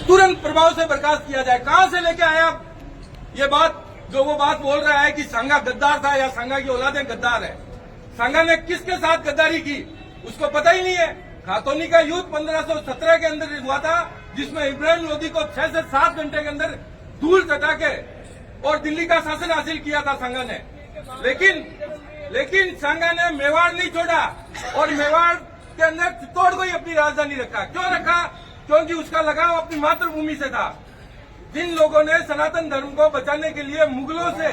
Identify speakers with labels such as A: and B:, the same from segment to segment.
A: तुरंत प्रभाव से बर्खास्त किया जाए। कहां से लेके आए आप ये बात? जो वो बात बोल रहा है कि सांगा गद्दार था या सांगा की औलादें गद्दार है। सांगा ने किसके साथ गद्दारी की उसको पता ही नहीं है। खातोनी का युद्ध 1517 के अंदर हुआ था, जिसमें इब्राहिम लोदी को 6 से 7 घंटे के अंदर धूल चटा के और दिल्ली का शासन हासिल किया था सांगा ने। लेकिन सांगा ने मेवाड़ नहीं छोड़ा और मेवाड़ के अंदर चित्तौड़ को ही अपनी राजधानी रखा। क्यों रखा? क्योंकि उसका लगाव अपनी मातृभूमि से था। जिन लोगों ने सनातन धर्म को बचाने के लिए मुगलों से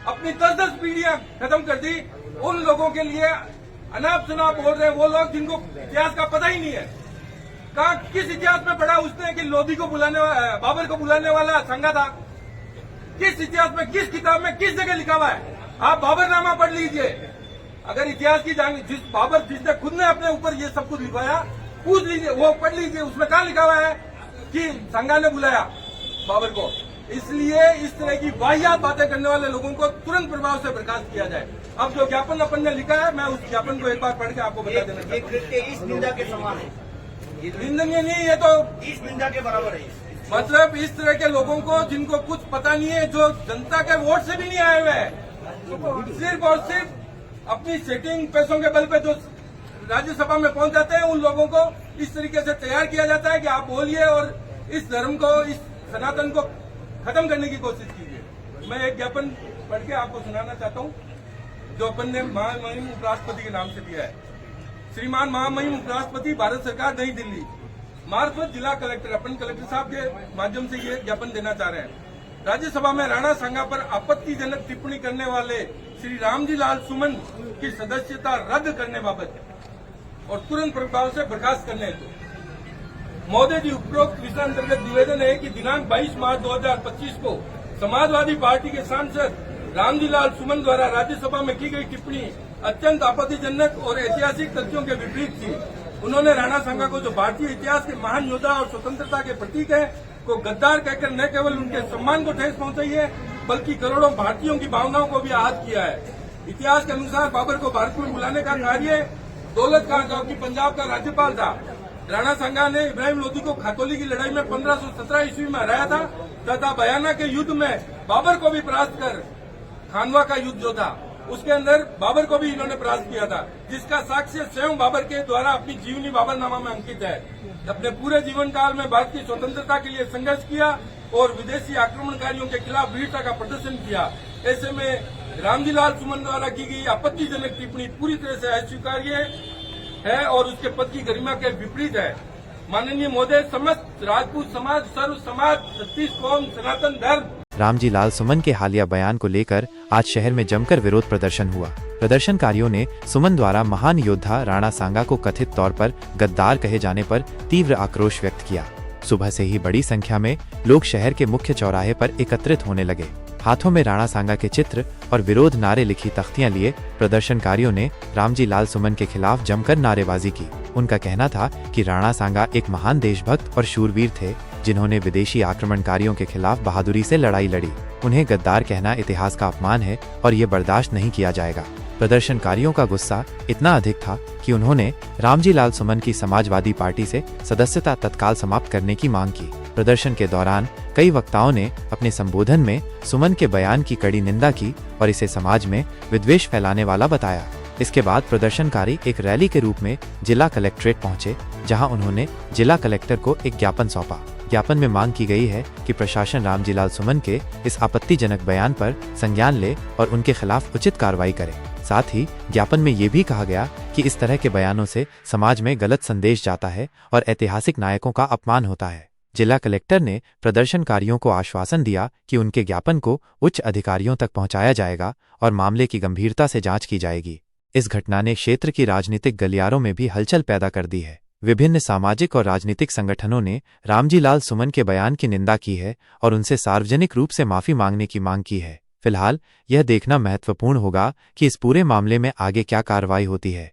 A: अपनी 10-10 पीढ़ियां खत्म कर दी, उन लोगों के लिए अनाप शनाप बोल रहे हैं वो लोग जिनको इतिहास का पता ही नहीं है। कहा किस इतिहास में पढ़ा उसने कि लोधी को बाबर को बुलाने वाला सांगा था? किस इतिहास में, किस किताब में, किस जगह लिखा हुआ है? आप बाबरनामा पढ़ लीजिए। अगर इतिहास की जिसने खुद ने अपने ऊपर ये सब कुछ लिखवाया, पूछ लीजिए, वो पढ़ लीजिए, उसमें कहाँ लिखा हुआ है कि सांगा ने बुलाया बाबर को। इसलिए इस तरह की वाहियात बातें करने वाले लोगों को तुरंत प्रभाव से बर्खास्त किया जाए। अब जो ज्ञापन अपन ने लिखा है, मैं उस ज्ञापन को एक बार पढ़ के आपको बता देना चाहता हूँ।
B: इस निंदा के समान है,
A: निंदनीय नहीं, ये तो
B: इस निंदा के बराबर है।
A: मतलब इस तरह के लोगों को जिनको कुछ पता नहीं है, जो जनता के वोट से भी नहीं आए हुए हैं, सिर्फ और सिर्फ अपनी सेटिंग पैसों के बल पे जो राज्यसभा में पहुंच जाते हैं, उन लोगों को इस तरीके से तैयार किया जाता है कि आप बोलिए और इस धर्म को, इस सनातन को खत्म करने की कोशिश कीजिए। मैं एक ज्ञापन पढ़ के आपको सुनाना चाहता हूँ जो अपन ने महामहिम उपराष्ट्रपति के नाम से दिया है। श्रीमान महामहिम उपराष्ट्रपति, भारत सरकार, नई दिल्ली मार्फत जिला कलेक्टर, अपन कलेक्टर साहब के माध्यम से ये ज्ञापन देना चाह रहे हैं। राज्यसभा में राणा सांगा पर आपत्तिजनक टिप्पणी करने वाले श्री रामजी लाल सुमन की सदस्यता रद्द करने बाबत और तुरंत प्रभाव से बर्खास्त करने हेतु महोदय जी, उपरोक्त विषय अंतर्गत निवेदन है कि दिनांक 22 मार्च 2025 को समाजवादी पार्टी के सांसद रामजी लाल सुमन द्वारा राज्यसभा में की गई टिप्पणी अत्यंत आपत्तिजनक और ऐतिहासिक तथ्यों के विपरीत थी। उन्होंने राणा सांगा को, जो भारतीय इतिहास के महान योद्धा और स्वतंत्रता के प्रतीक है, को गद्दार कहकर न केवल उनके सम्मान को ठेस पहुंचाई है, बल्कि करोड़ों भारतीयों की भावनाओं को भी आहत किया है। इतिहास के अनुसार बाबर को भारत में बुलाने का कार्य दौलत खान, जो कि पंजाब का राज्यपाल था, राणा सांगा ने इब्राहिम लोदी को खातौली की लड़ाई में 1517 ईस्वी में हराया था तथा बयाना के युद्ध में बाबर को भी परास्त कर खानवा का युद्ध जो था उसके अंदर बाबर को भी इन्होंने परास्त किया था, जिसका साक्ष्य स्वयं बाबर के द्वारा अपनी जीवनी बाबरनामा में अंकित है। अपने पूरे जीवन काल में भारत की स्वतंत्रता के लिए संघर्ष किया और विदेशी आक्रमणकारियों के खिलाफ वीरता का प्रदर्शन किया। ऐसे में रामजी लाल सुमन द्वारा की गई आपत्तिजनक टिप्पणी पूरी तरह से अस्वीकार्य है और उसके पद की गरिमा के विपरीत है। माननीय महोदय, समस्त राजपूत समाज, सर्व समाज, छत्तीस कौम, सनातन धर्म।
C: रामजी लाल सुमन के हालिया बयान को लेकर आज शहर में जमकर विरोध प्रदर्शन हुआ। प्रदर्शनकारियों ने सुमन द्वारा महान योद्धा राणा सांगा को कथित तौर पर गद्दार कहे जाने पर तीव्र आक्रोश व्यक्त किया। सुबह से ही बड़ी संख्या में लोग शहर के मुख्य चौराहे पर एकत्रित होने लगे। हाथों में राणा सांगा के चित्र और विरोध नारे लिखी तख्तियां लिए प्रदर्शनकारियों ने रामजी लाल सुमन के खिलाफ जमकर नारेबाजी की। उनका कहना था कि राणा सांगा एक महान देशभक्त और शूरवीर थे, जिन्होंने विदेशी आक्रमणकारियों के खिलाफ बहादुरी से लड़ाई लड़ी। उन्हें गद्दार कहना इतिहास का अपमान है और ये बर्दाश्त नहीं किया जाएगा। प्रदर्शनकारियों का गुस्सा इतना अधिक था कि उन्होंने रामजी लाल सुमन की समाजवादी पार्टी से सदस्यता तत्काल समाप्त करने की मांग की। प्रदर्शन के दौरान कई वक्ताओं ने अपने संबोधन में सुमन के बयान की कड़ी निंदा की और इसे समाज में विद्वेष फैलाने वाला बताया। इसके बाद प्रदर्शनकारी एक रैली के रूप में जिला कलेक्ट्रेट पहुंचे, जहां उन्होंने जिला कलेक्टर को एक ज्ञापन सौंपा। ज्ञापन में मांग की गई है कि प्रशासन रामजी लाल सुमन के इस आपत्तिजनक बयान पर संज्ञान ले और उनके खिलाफ उचित कार्रवाई करे। साथ ही ज्ञापन में ये भी कहा गया कि इस तरह के बयानों से समाज में गलत संदेश जाता है और ऐतिहासिक नायकों का अपमान होता है। जिला कलेक्टर ने प्रदर्शनकारियों को आश्वासन दिया कि उनके ज्ञापन को उच्च अधिकारियों तक पहुंचाया जाएगा और मामले की गंभीरता से जांच की जाएगी। इस घटना ने क्षेत्र की राजनीतिक गलियारों में भी हलचल पैदा कर दी है। विभिन्न सामाजिक और राजनीतिक संगठनों ने रामजी लाल सुमन के बयान की निंदा की है और उनसे सार्वजनिक रूप से माफी मांगने की मांग की है। फिलहाल यह देखना महत्वपूर्ण होगा कि इस पूरे मामले में आगे क्या कार्रवाई होती है।